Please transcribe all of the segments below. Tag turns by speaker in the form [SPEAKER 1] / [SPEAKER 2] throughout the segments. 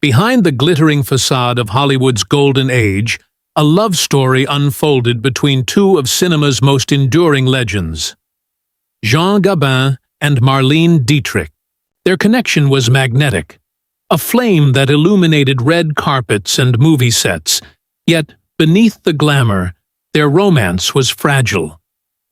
[SPEAKER 1] Behind the glittering facade of Hollywood's golden age, a love story unfolded between two of cinema's most enduring legends, Jean Gabin and Marlene Dietrich. Their connection was magnetic, a flame that illuminated red carpets and movie sets, yet beneath the glamour, their romance was fragile,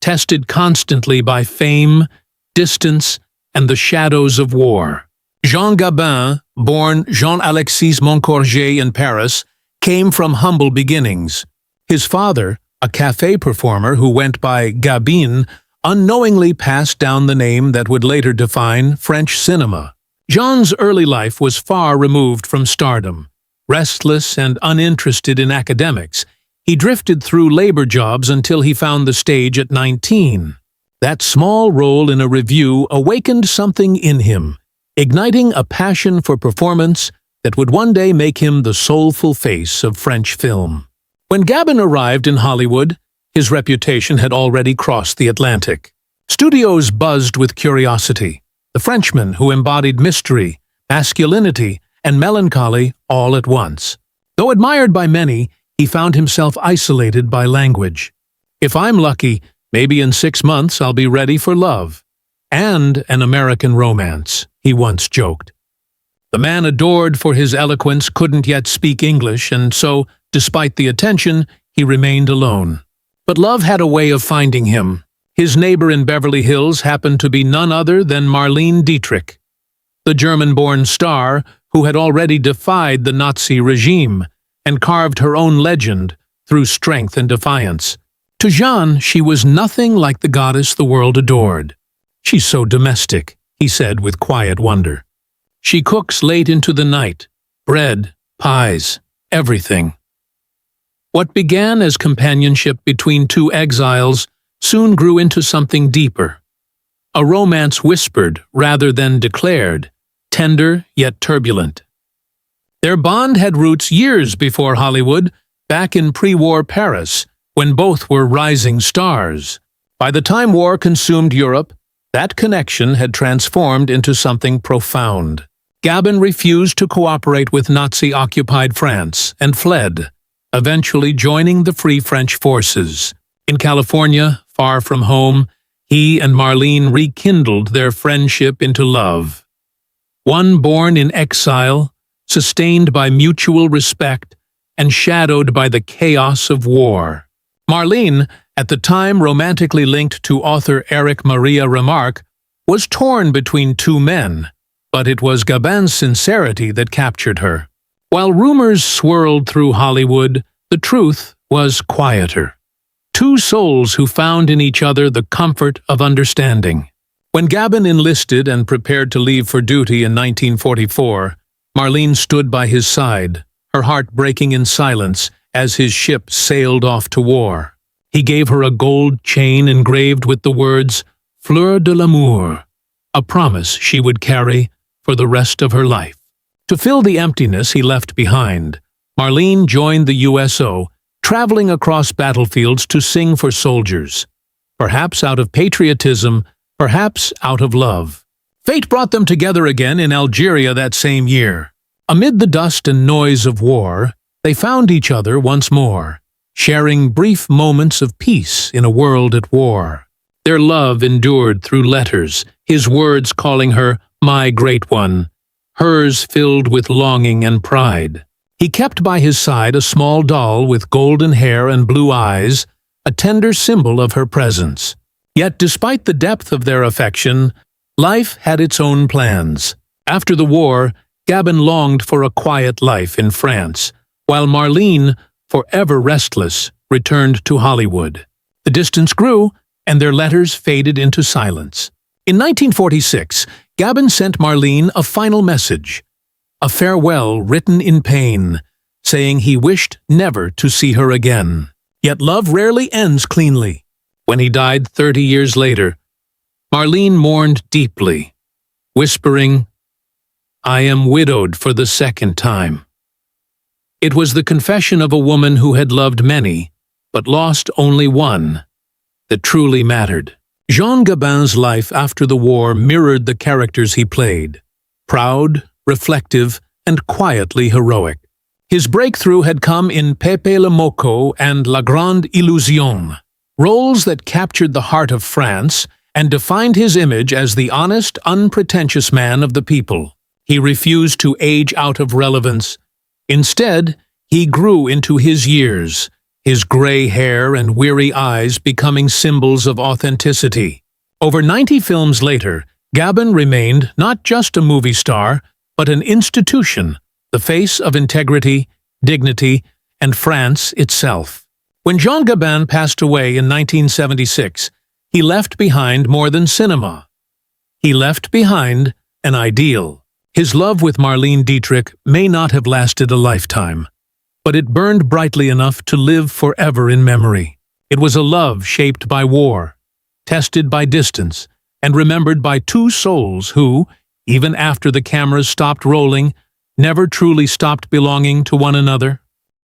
[SPEAKER 1] tested constantly by fame, distance, and the shadows of war. Jean Gabin, born Jean-Alexis Moncorgé in Paris, came from humble beginnings. His father, a café performer who went by Gabin, unknowingly passed down the name that would later define French cinema. Jean's early life was far removed from stardom. Restless and uninterested in academics, he drifted through labor jobs until he found the stage at 19. That small role in a revue awakened something in him, igniting a passion for performance that would one day make him the soulful face of French film. When Gabin arrived in Hollywood, his reputation had already crossed the Atlantic. Studios buzzed with curiosity, the Frenchman who embodied mystery, masculinity, and melancholy all at once. Though admired by many, he found himself isolated by language. "If I'm lucky, maybe in 6 months I'll be ready for love. And an American romance," he once joked. The man adored for his eloquence couldn't yet speak English, and so, despite the attention, he remained alone. But love had a way of finding him. His neighbor in Beverly Hills happened to be none other than Marlene Dietrich, the German-born star who had already defied the Nazi regime and carved her own legend through strength and defiance. To Jean, she was nothing like the goddess the world adored. "She's so domestic," he said with quiet wonder. "She cooks late into the night. Bread, pies, everything." What began as companionship between two exiles soon grew into something deeper. A romance whispered rather than declared, tender yet turbulent. Their bond had roots years before Hollywood, back in pre-war Paris, when both were rising stars. By the time war consumed Europe, that connection had transformed into something profound. Gabin refused to cooperate with Nazi-occupied France and fled, eventually joining the Free French forces. In California, far from home, he and Marlene rekindled their friendship into love. One born in exile, sustained by mutual respect, and shadowed by the chaos of war. Marlene, at the time romantically linked to author Éric Maria Remarque, was torn between two men, but it was Gabin's sincerity that captured her. While rumors swirled through Hollywood, the truth was quieter. Two souls who found in each other the comfort of understanding. When Gabin enlisted and prepared to leave for duty in 1944, Marlene stood by his side, her heart breaking in silence as his ship sailed off to war. He gave her a gold chain engraved with the words "Fleur de l'amour," a promise she would carry for the rest of her life. To fill the emptiness he left behind, Marlene joined the USO, traveling across battlefields to sing for soldiers. Perhaps out of patriotism, perhaps out of love. Fate brought them together again in Algeria that same year. Amid the dust and noise of war, they found each other once more, sharing brief moments of peace in a world at war. Their love endured through letters, his words calling her "my great one," hers filled with longing and pride. He kept by his side a small doll with golden hair and blue eyes, a tender symbol of her presence. Yet despite the depth of their affection, life had its own plans. After the war, Gabin longed for a quiet life in France, while Marlene, forever restless, returned to Hollywood. The distance grew, and their letters faded into silence. In 1946, Gabin sent Marlene a final message, a farewell written in pain, saying he wished never to see her again. Yet love rarely ends cleanly. When he died 30 years later, Marlene mourned deeply, whispering, "I am widowed for the second time." It was the confession of a woman who had loved many, but lost only one, that truly mattered. Jean Gabin's life after the war mirrored the characters he played. Proud, reflective, and quietly heroic. His breakthrough had come in Pepe le Moko and La Grande Illusion, roles that captured the heart of France and defined his image as the honest, unpretentious man of the people. He refused to age out of relevance. Instead, he grew into his years, his gray hair and weary eyes becoming symbols of authenticity. Over 90 films later, Gabin remained not just a movie star, but an institution, the face of integrity, dignity, and France itself. When Jean Gabin passed away in 1976, he left behind more than cinema. He left behind an ideal. His love with Marlene Dietrich may not have lasted a lifetime, but it burned brightly enough to live forever in memory. It was a love shaped by war, tested by distance, and remembered by two souls who, even after the cameras stopped rolling, never truly stopped belonging to one another.